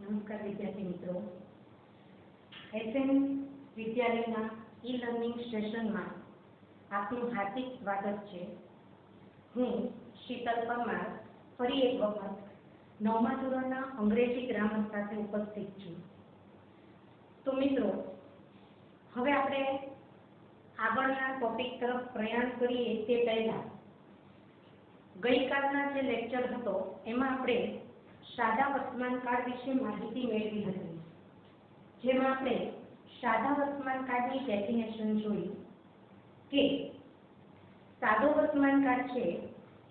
નમસ્કાર વિદ્યાર્થી મિત્રો, એસએન વિદ્યાલયના ઈ લર્નિંગ સેશનમાં આપનું હાર્દિક સ્વાગત છે। હું શીતલ પરમાર ફરી એક વખત 9મા ધોરણના અંગ્રેજી ગ્રામર સાથે ઉપસ્થિત છું। તો મિત્રો, હવે આપણે આગળના ટોપિક તરફ પ્રયાણ કરીએ તે પહેલા ગઈકાલના જે લેક્ચર હતો એમાં આપણે સાદા વર્તમાન કાળ વિશે માહિતી મેળવી હતી, જેમાં આપણે સાદા વર્તમાન કાળની ડેફિનેશન જોઈ કે સાદો વર્તમાન કાળ છે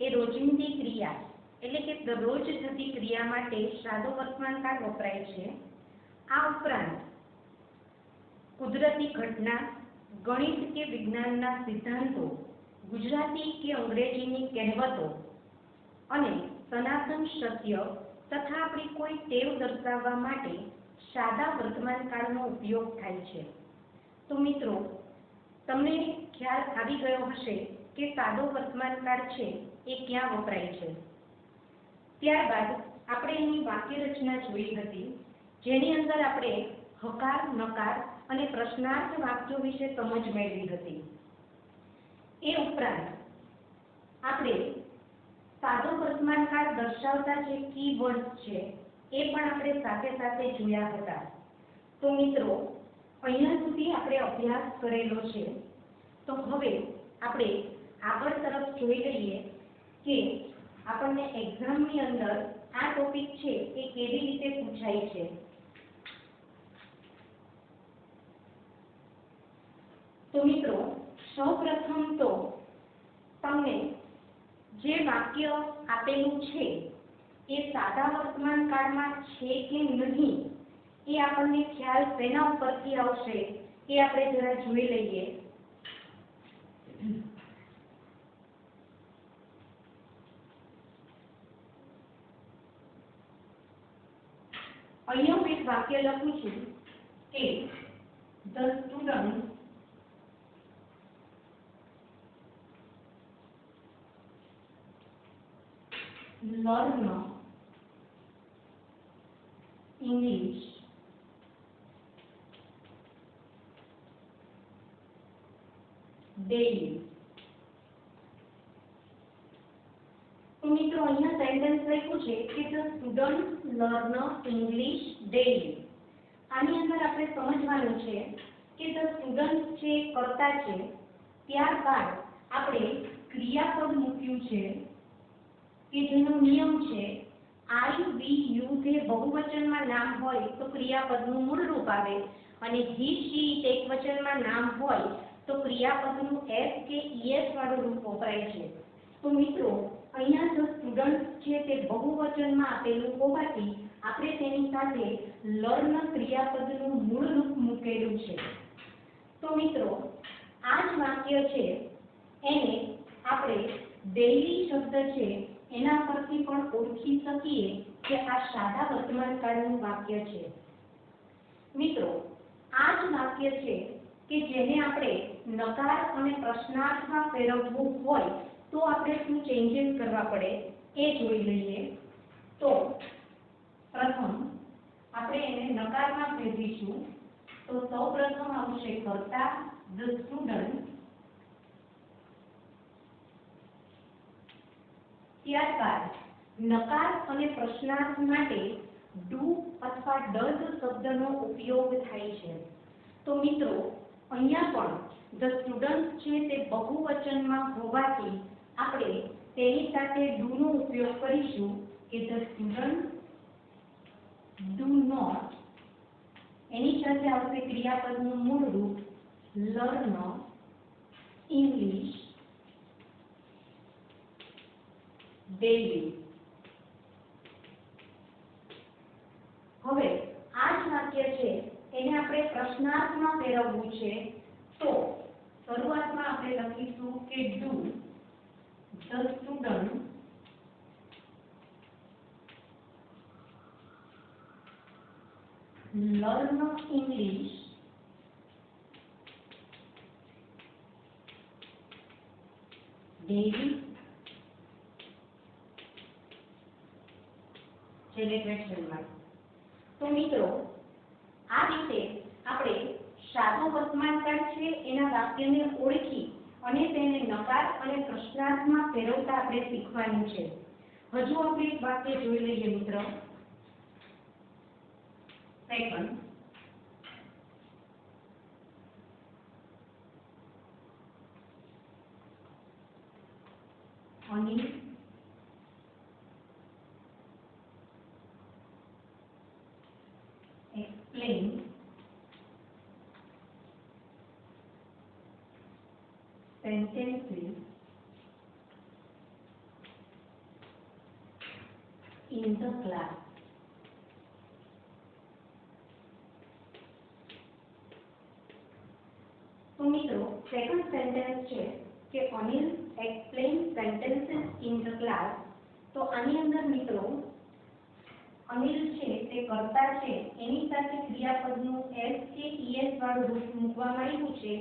એ રોજિંદી ક્રિયા એટલે કે દરરોજ થતી ક્રિયા માટે સાદો વર્તમાન કાળ વપરાય છે। આ ઉપરાંત કુદરતી ઘટના, ગણિત કે વિજ્ઞાનના સિદ્ધાંતો, ગુજરાતી કે અંગ્રેજીની કહેવતો અને સનાતન સત્ય તથા આપણી કોઈ ટેવ દર્શાવવા માટે સાદા વર્તમાન કાળનો ઉપયોગ થાય છે। તો મિત્રો, તમને ખ્યાલ આવી ગયો હશે કે સાદો વર્તમાન કાળ છે એ ક્યાં વપરાય છે। ત્યારબાદ આપણે એની વાક્ય રચના જોઈ હતી, જેની અંદર આપણે હકાર, નકાર અને પ્રશ્નાર્થ વાક્યો વિશે સમજ મેળવી હતી। એ ઉપરાંત આપણે સાદો વર્તમાન કાળ દર્શાવતા જે કીવર્ડ્સ છે એ પણ આપણે સાથે સાથે જોયા હતા। તો મિત્રો, અહીંયા સુધી આપણે અભ્યાસ કરેલો છે। તો હવે આપણે આગળ તરફ જોઈ લઈએ કે આપણને એક્ઝામની અંદર આ ટોપિક છે એ કેવી રીતે પૂછાય છે। તો મિત્રો, સૌપ્રથમ તો તમને જે વાક્ય આપેલું છે એ સાદા વર્તમાન કાળમાં છે કે નહીં એ આપણને ખ્યાલ તેના ઉપરથી આવશે એ આપણે જરા જોઈ લઈએ। અહીંયા હું એક વાક્ય લખું છું કે the student learn English daily। તો મિત્રો, અહીંયા સેન્ટેન્સ લખ્યું છે કે the student learn English daily. આની અંદર આપણે સમજવાનું છે કે ધ સ્ટુડન્ટ છે કર્તા છે, ત્યારબાદ આપણે ક્રિયાપદ મૂક્યું છે કે જેનો નિયમ છે આઈ વી યુ જે બહુવચનમાં નામ હોય તો ક્રિયાપદનું મૂળ રૂપ આવે અને હી શી એકવચનમાં નામ હોય તો ક્રિયાપદનું એસ કે ઈએસ વાળું રૂપ વપરાય છે। તો મિત્રો, અહીંયા જો સ્ટુડન્ટ છે તે બહુવચનમાં આપેલું હોવાથી આપણે તેની સાથે લર્ન ક્રિયાપદનું મૂળ રૂપ મૂકેલું છે। તો મિત્રો, આ જ વાક્ય છે એને આપણે ડેઈલી શબ્દ છે એના પરથી પણ ઓળખી શકીએ કે આ સાદા વર્તમાન કાળનું વાક્ય છે। મિત્રો, આ જ વાક્ય છે કે જેને આપણે નકાર અને પ્રશ્નાર્થમાં ફેરવવું હોય તો આપણે શું ચેન્જીસ કરવા પડે એ જોઈ લઈએ। તો પ્રથમ આપણે એને નકારમાં ફેરવીશું। તો સૌપ્રથમ આવશે કર્તા ધ સ્ટુડન્ટ, ત્યારબાદ નકાર અને પ્રશ્નાર્થ માટે ડુ અથવા ડઝ શબ્દનો ઉપયોગ થાય છે। તો મિત્રો, અહીંયા પણ ધ સ્ટુડન્ટ છે તે બહુવચનમાં હોવાથી આપણે તેની સાથે ડુ નો ઉપયોગ કરીશું કે ધ સ્ટુડન્ટ ડુ નોટ, એની સાથે આવશે ક્રિયાપદનું મૂળ રૂપ લર્ન ઇંગ્લિશ ડેલી। હવે આ જ વાક્ય છે એને આપણે પ્રશ્નાર્થમાં ફેરવવું છે। તો શરૂઆતમાં આપણે લખીશું કે do the student learn English daily question mark. તો તો મિત્રો આ રીતે આપણે સાદો વર્તમાનકાળ છે એના વાક્યને ઓળખી અને તેને નકાર અને પ્રશ્નાર્થમાં ફેરવતા આપણે શીખવાનું છે. હજુ આપણે એક વાક્ય જોઈ લઈએ મિત્રો. Second, Anil explain sentences in the class. તો મિત્રો સેકન્ડ સેન્ટેન્સ છે કે Anil explain sentences in the class. તો આની અંદર મિત્રો અનિલ છે તે કર્તા છે એની સાથે ક્રિયાપદનું એસ કે ઈએસ વાળું રૂપ મૂકવામાં આવ્યું છે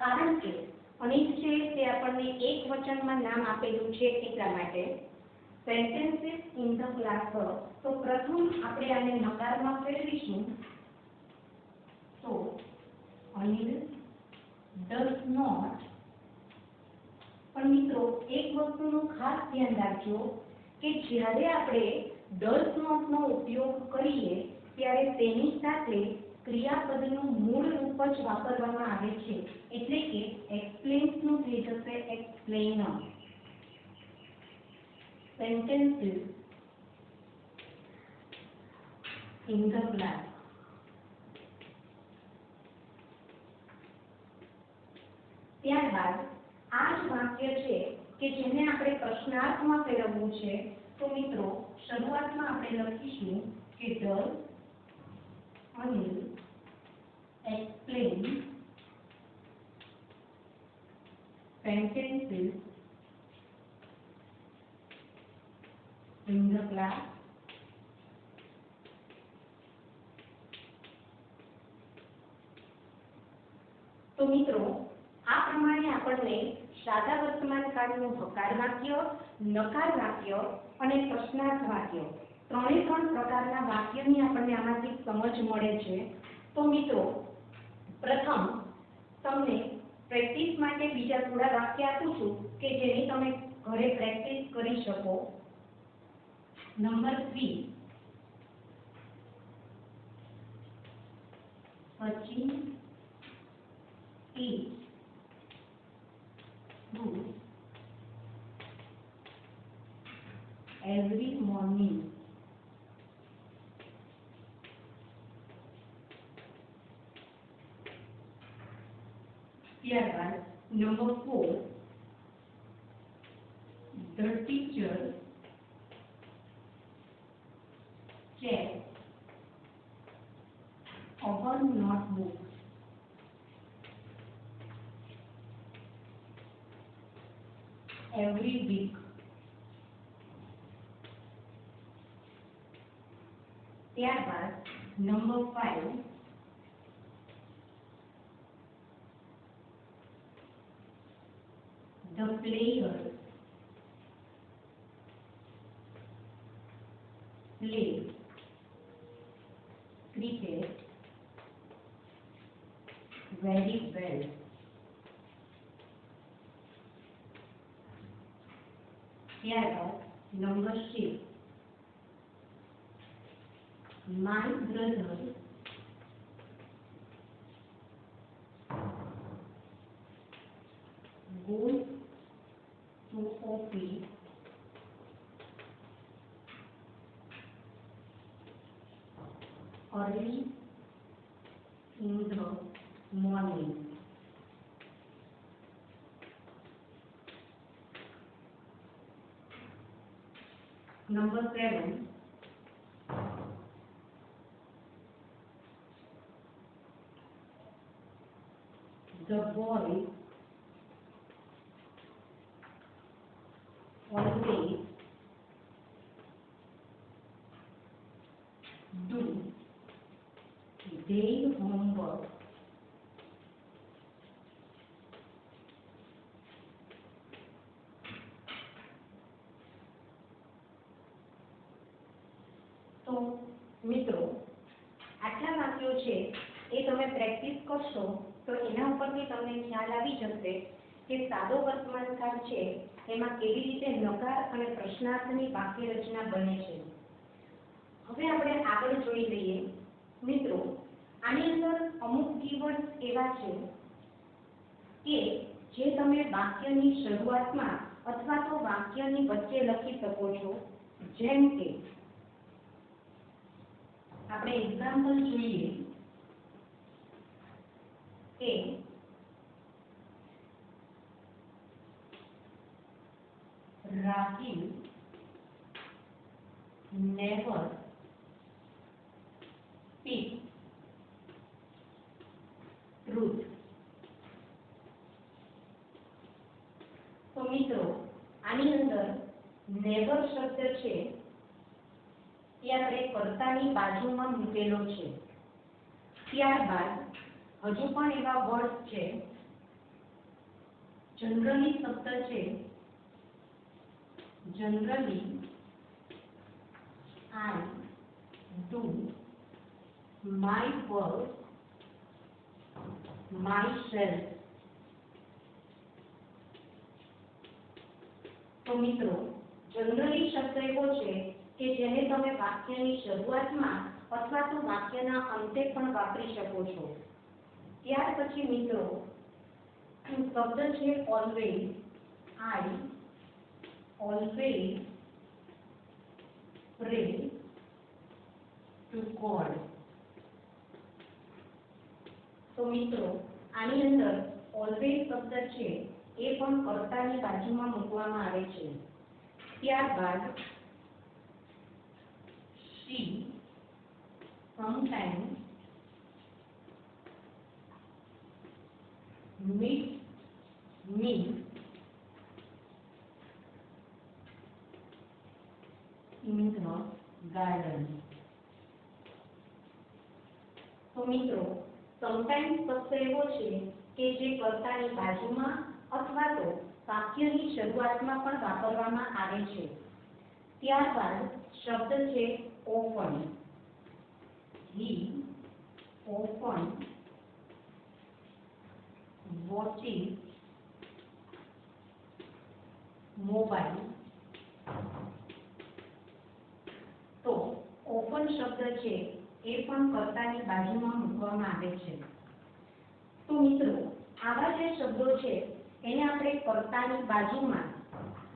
કારણ કે અનિલ છે તે આપણને એક વચનમાં નામ આપેલું છે એટલા માટે. સેન્ટેન્સીસ ઇન ધ ક્લાસ, તો પ્રથમ આપણે આને નકારમાં ફેરવીશું. તો અનિલ ડઝ નોટ, પણ મિત્રો એક વસ્તુનું ખાસ ધ્યાન રાખજો કે જ્યારે આપણે ડઝ નોટ નો ઉપયોગ કરીએ ત્યારે તેની સાથે ક્રિયાપદનું મૂળ રૂપ જ વાપરવામાં આવે છે, એટલે કે એક્સપ્લેન્સ નું થઈ જશે explainer. Sentences in the class. ત્યારબાદ આ જ વાક્ય છે કે જેને આપણે પ્રશ્નાર્થમાં ફેરવવું છે. તો મિત્રો શરૂઆતમાં આપણે લખીશું કે does Anil explain sentences in the class. તો મિત્રો આ પ્રમાણે આપણને સાદા વર્તમાન કાળનું હકાર વાક્ય, નકાર વાક્ય અને પ્રશ્નાર્થ વાક્ય ત્રણે ત્રણ પ્રકારના વાક્યની આપણને આમાંથી સમજ મળે છે. તો મિત્રો પ્રથમ તમને પ્રેક્ટિસ માટે બીજા થોડા વાક્ય આપું છું કે જેની તમે ઘરે પ્રેક્ટિસ કરી શકો. Number 3, Sachin is good every morning. ત્યારબાદ number 4, the teacher checks our notebook every week. ત્યારબાદ number 5, the players play cricket very well. ત્યારબાદ number 6, my brother goes to office early in the morning. Number 7, the boy always do their homework તો મિત્રો આટલા વાક્યો છે એ તમે practice કરશો તો એના ઉપરથી તમને ખ્યાલ આવી જશે કે સાદો વર્તમાનકાળ છે એમાં કેવી રીતે નકાર અને પ્રશ્નાર્થની વાક્ય રચના બને છે. હવે આપણે આગળ જોઈ લઈએ. મિત્રો, આની અંદર અમુક કીવર્ડ્સ એવા છે કે જે તમે વાક્યની શરૂઆતમાં અથવા તો વાક્યની વચ્ચે લખી શકો છો. જેમ કે આપણે એક્ઝામ્પલ જોઈએ કે Rahul never speaks truth. તો મિત્રો, આની અંદર નેવર શબ્દ છે એ આપણે કર્તાની બાજુમાં મૂકેલો છે. ત્યારબાદ હજુ પણ એવા વર્ડ છે. જનરલી શબ્દ છે. Generally I do my work myself. તો મિત્રો, જનરલી શબ્દ એવો છે કે જેને તમે વાક્યની શરૂઆતમાં અથવા તો વાક્યના અંતે પણ વાપરી શકો છો. ત્યાર પછી મિત્રો શબ્દ છે always. I always pray to God. તો મિત્રો, આની અંદર ઓલવેઝ શબ્દ છે એ પણ કર્તાની બાજુમાં મૂકવામાં આવે છે. ત્યારબાદ she sometimes meets me in the garden. તો મિત્રો, સમટાઈમ્સ શબ્દ એવો છે કે જે કર્તાની બાજુમાં અથવા તો વાક્યની શરૂઆતમાં પણ વાપરવામાં આવે છે. ત્યારબાદ શબ્દ છે often. He often watches mobile. તો ઓફન શબ્દ છે એ પણ કર્તાની બાજુમાં મૂકવામાં આવે છે. તો મિત્રો, આવા જે શબ્દો છે એને આપણે કર્તાની બાજુમાં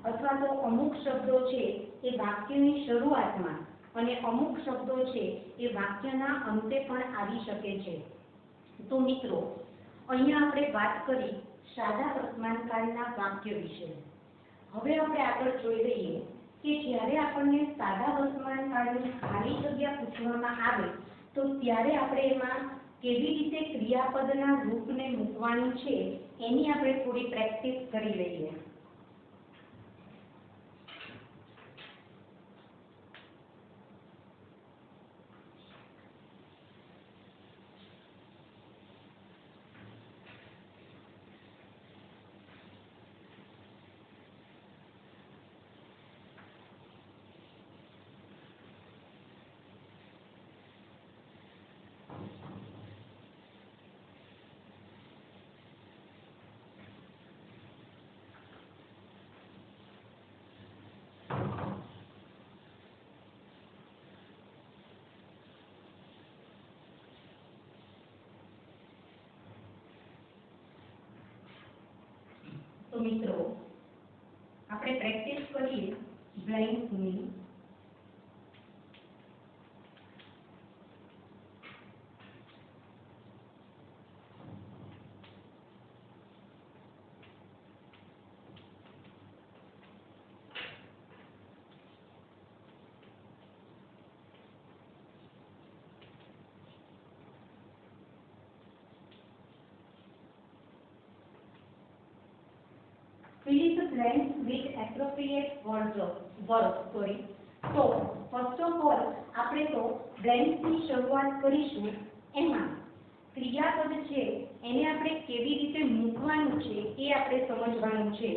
અથવા તો અમુક શબ્દો છે એ વાક્યની શરૂઆતમાં અને અમુક શબ્દો છે એ વાક્યના અંતે પણ આવી શકે છે. તો મિત્રો, અહીંયા આપણે વાત કરી સાદા વર્તમાનકાળના વાક્ય વિશે. હવે આપણે આગળ જોઈ લઈએ કે જ્યારે આપણને સાદા વર્તમાનકાળની ખાલી જગ્યા પૂછવામાં આવે તો ત્યારે આપણે એમાં કેવી રીતે ક્રિયાપદના રૂપને મૂકવાનું છે એની આપણે થોડી પ્રેક્ટિસ કરી લઈએ. તો મિત્રો, આપણે પ્રેક્ટિસ કરીએ બ્લેન્કની. Fill in the blanks with appropriate words. તો ફર્સ્ટ ઓફ ઓલ આપણે તો બ્લેન્ક્સની શરૂઆત કરીશું. એમાં ક્રિયાપદ છે એને આપણે કેવી રીતે મૂકવાનું છે એ આપણે સમજવાનું છે.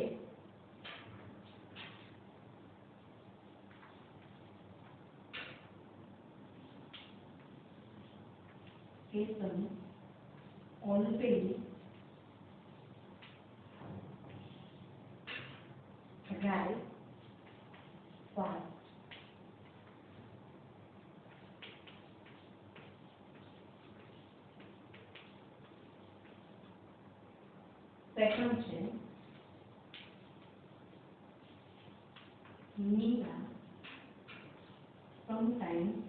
Ketan always drive fast. Second છે Mira sometimes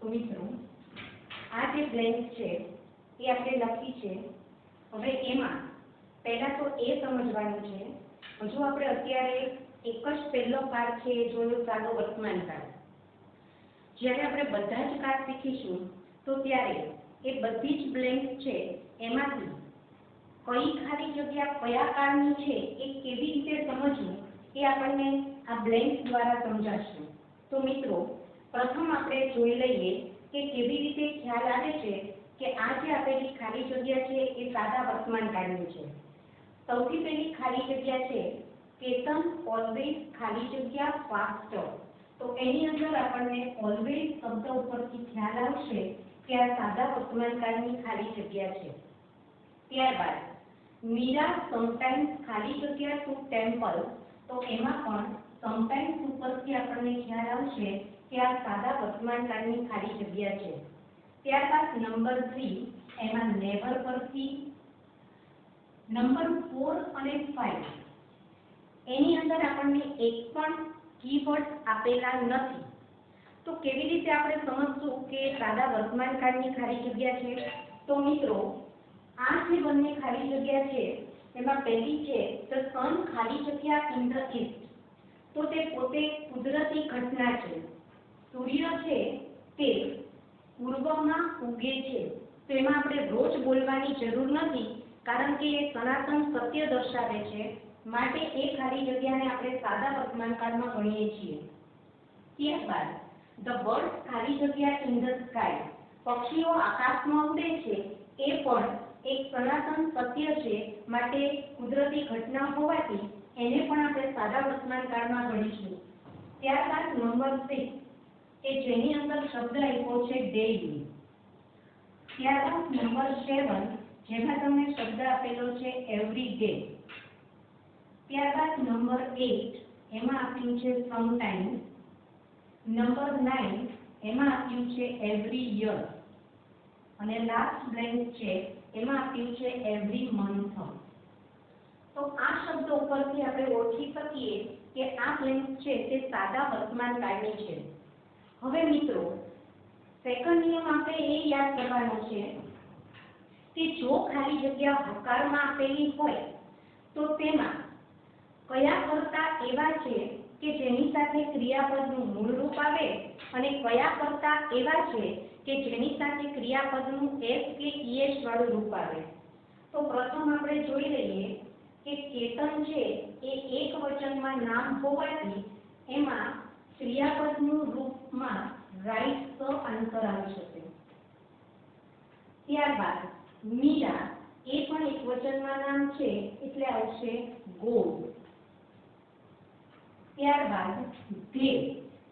તો મિત્રો આ જે બ્લેન્ક છે એ આપણે લખી છે. હવે એમાં પહેલા તો એ સમજવાનું છે, હજુ આપણે અત્યારે એક જ પહેલો પાઠ છે એ જોયો સાદો વર્તમાન કાળ. જ્યારે આપણે બધા જ કાળ શીખીશું તો ત્યારે એ બધી જ બ્લેન્ક છે એમાંથી કઈ ખાલી જગ્યા કયા કાળની છે એ કેવી રીતે સમજવું એ આપણને આ બ્લેન્ક દ્વારા સમજાશે. તો મિત્રો પ્રથમ આપણે જોઈ લઈએ કે કેવી રીતે ખ્યાલ આવે છે કે આ જે આપેલી ખાલી જગ્યા છે એ સાદા વર્તમાન કાળની છે. સૌથી પહેલી ખાલી જગ્યા છે કેતન ઓલવેઝ ખાલી જગ્યા ફાસ્ટર. તો એની અંદર આપણને ઓલવેઝ શબ્દ ઉપરથી ખ્યાલ આવશે કે આ સાદા વર્તમાન કાળની ખાલી જગ્યા છે. ત્યારબાદ મીરા સમટાઈમ્સ ખાલી જગ્યા ટુ ટેમ્પલ. તો એમાં પણ સમટાઈમ્સ ઉપરથી આપણને ખ્યાલ આવશે કે આ સાદા વર્તમાન કાળની ખાલી જગ્યા છે. ત્યારબાદ નંબર 3 એમાં નેવર પરથી નંબર 4 અને 5 એની અંદર આપણને એક પણ કીવર્ડ આપેલા નથી. તો કેવી રીતે આપણે સમજશું કે સાદા વર્તમાન કાળની ખાલી જગ્યા છે? તો મિત્રો આ જે બંને ખાલી જગ્યા છે એમાં પહેલી છે ધ સન ખાલી જગ્યા ઇન ધ ઈસ્ટ. તો તે પોતે કુદરતી ઘટના છે. સૂર્ય છે તે પૂર્વમાં ઉગે છે. તો એમાં આપણે રોજ બોલવાની જરૂર નથી કારણ કે એ સનાતન સત્ય દર્શાવે છે, માટે એ ખાલી જગ્યાને આપણે સાદા વર્તમાન કાળમાં ગણીએ છીએ. ત્યારબાદ ધ બર્ડ્સ ખાલી જગ્યા ઇન ધ સ્કાય. પક્ષીઓ આકાશમાં ઉડે છે એ પણ એક સનાતન સત્ય છે, માટે કુદરતી ઘટના હોવાથી એને પણ આપણે સાદા વર્તમાન કાળમાં ગણીશું. ત્યારબાદ નંબર 6 કે જેની અંદર શબ્દ આપ્યો છે ડેઈલી. ત્યારબાદ નંબર 7 જેમાં તમને શબ્દ આપેલો છે એવરી ડે. ત્યારબાદ નંબર 8 એમાં આપ્યું છે સમટાઈમ. નંબર 9 એમાં આપ્યું છે એવરી યર અને લાસ્ટ બ્લેન્ક છે એમાં આપ્યું છે એવરી મંથ. તો આ શબ્દો ઉપરથી આપણે ઓળખી શકીએ કે આ બ્લેન્ક છે તે સાદા વર્તમાન કાળની છે. હવે મિત્રો સેકન્ડ નિયમ આપણે એ યાદ કરવાનો છે કે જો ખાલી જગ્યા હકારમાં આપેલી હોય તો તેમાં કયા કર્તા એવા છે કે જેની સાથે ક્રિયાપદનું મૂળ રૂપ આવે અને કયા કર્તા એવા છે કે જેની સાથે ક્રિયાપદનું એસ કે ઈએસ વાળું રૂપ આવે. તો પ્રથમ આપણે જોઈ લઈએ કે કેતન છે એ એક વચનમાં નામ હોવાથી એમાં ક્રિયાપદનું રૂપમાં રાઈટ ધ આન્સર આવી શકે. ત્યારબાદ મીરા એ પણ એક વચનમાં નામ છે એટલે આવશે ગોડ. ત્યારબાદ ધે,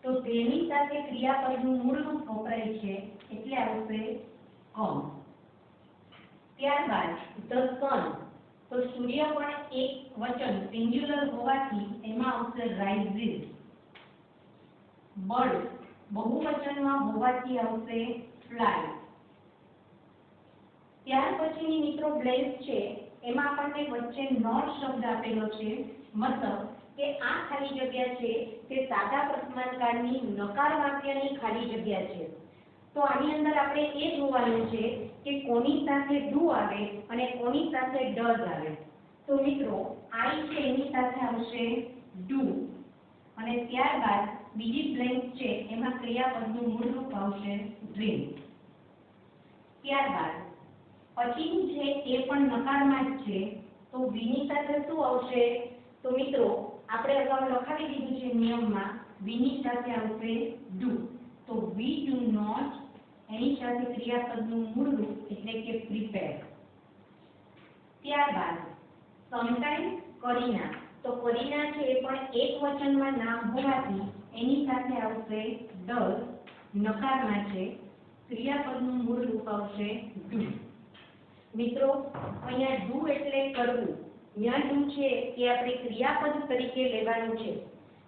તો ધેની સાથે ક્રિયાપદનું મૂળ રૂપ વપરાય છે એટલે આવશે કમ. ત્યારબાદ ધ સન, તો સૂર્ય પણ એક વચન સિંગ્યુલર હોવાથી એમાં આવશે રાઇઝિસ. બર્ડ બહુવચનમાં હોવાથી આવશે ફ્લાય. ત્યાર પછીની મિત્રો બ્લેન્ક છે એમાં આપણને વચ્ચે નોટ શબ્દ આપેલો છે, મતલબ કે આ ખાલી જગ્યા છે તે સાદા વર્તમાન કાળની નકાર વાક્યની ખાલી જગ્યા છે. તો આની અંદર આપણે એ જોવાનું છે કે કોની સાથે ડુ આવે અને કોની સાથે ડઝ આવે. તો મિત્રો આઈ છે એની સાથે આવશે ડુ અને ત્યારબાદ બીજી બ્લેન્ક છે એમાં ક્રિયાપદનું મૂળ રૂપ આવશે ડ્રીમ. ત્યારબાદ પછીનું છે એ પણ નકારમાં જ છે, તો વીની સાથે શું આવશે? તો મિત્રો આપણે અગાઉ લખાવી દીધું છે નિયમમાં, વીની સાથે આવશે ડુ. તો વી ડુ નોટ, એની સાથે ક્રિયાપદનું મૂળ રૂપ એટલે કે પ્રિપેર. ત્યારબાદ સમટાઈમ કરીના, તો કરીના છે એ પણ એક વચનમાં નામ હોવાથી એની સાથે આવશે ડઝ, નકારમાં છે, ક્રિયાપદનું મૂળ રૂપ આવશે ડુ. મિત્રો અહીંયા ડુ એટલે કરવું, ત્યાં ડુ છે એ આપણે ક્રિયાપદ તરીકે લેવાનું છે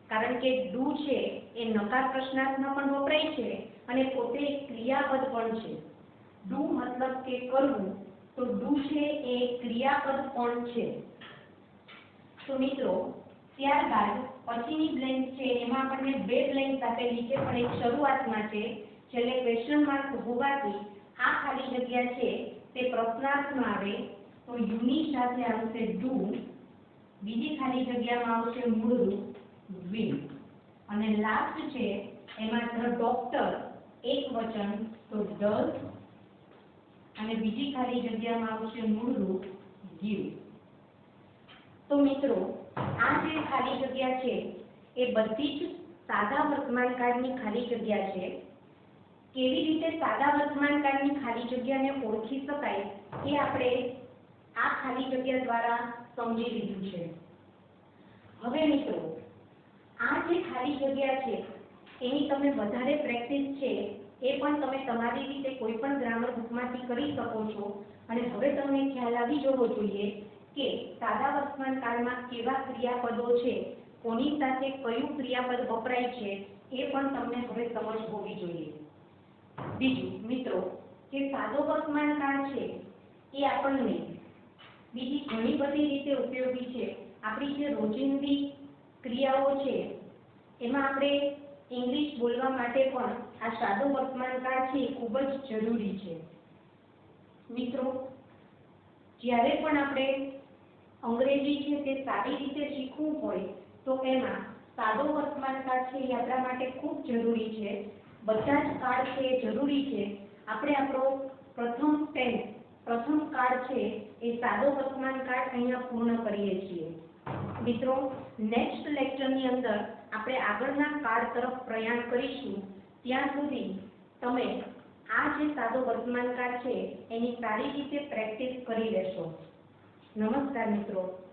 કારણ કે ડુ છે એ નકાર પ્રશ્નાર્થમાં પણ વપરાય છે અને પોતે ક્રિયાપદ પણ છે. ડુ મતલબ કે કરવું, તો ડુ છે એ ક્રિયાપદ પણ છે. તો મિત્રો ત્યારબાદ પછીની બ્લેન્ક છે એમાં આપણને બે બ્લેન્ક આપેલી છે પણ એક શરૂઆતમાં છે, છેલ્લે ક્વેશ્ચન માર્ક હોવાથી આ ખાલી જગ્યા છે તે પ્રશ્નાર્થમાં આવે. તો યુની સાથે આવશે ડુ, બીજી ખાલી જગ્યામાં આવશે મૂળ રૂપ વિલ અને લાસ્ટ છે એમાં ધ ડોક્ટર એક વચન તો ડઝ અને બીજી ખાલી જગ્યામાં આવશે મૂળ રૂપ ગીવ. તો મિત્રો આ જે ખાલી જગ્યા છે એ બધી જ સાદા વર્તમાન કાળની ખાલી જગ્યા છે. કેવી રીતે સાદા વર્તમાન કાળની ખાલી જગ્યાને ઓળખી શકાય એ આપણે આ ખાલી જગ્યા દ્વારા સમજી લીધું છે. હવે મિત્રો આ જે ખાલી જગ્યા છે એની તમે વધારે પ્રેક્ટિસ છે એ પણ તમે તમારી રીતે કોઈ પણ ગ્રામર બુકમાંથી કરી શકો છો અને હવે તમને ખ્યાલ આવી જવો જોઈએ કે સાદા વર્તમાન કાળમાં કેવા ક્રિયાપદો છે, કોની સાથે કયું ક્રિયાપદ વપરાય છે એ પણ તમને હવે સમજ હોવી જોઈએ. બીજું મિત્રો જે સાદો વર્તમાન કાળ છે એ આપણને બીજી ઘણી બધી રીતે ઉપયોગી છે. આપણી જે રોજિંદી ક્રિયાઓ છે એમાં આપણે ઇંગ્લિશ બોલવા માટે પણ આ સાદો વર્તમાન કાળ છે એ ખૂબ જ જરૂરી છે. મિત્રો, જ્યારે પણ આપણે અંગ્રેજી છે તે સારી રીતે શીખવું હોય તો એમાં સાદો વર્તમાન કાળ છે એ આપણા માટે ખૂબ જરૂરી છે. બધા જ કાળ છે એ જરૂરી છે. આપણે આપણો પ્રથમ કાળ છે એ સાદો વર્તમાન કાળ અહીંયા પૂર્ણ કરીએ છીએ. મિત્રો, નેક્સ્ટ લેક્ચરની અંદર આપણે આગળના કાળ તરફ પ્રયાણ કરીશું. ત્યાં સુધી તમે આ જે સાદો વર્તમાન કાળ છે એની સારી રીતે પ્રેક્ટિસ કરી લેશો. નમસ્કાર મિત્રો.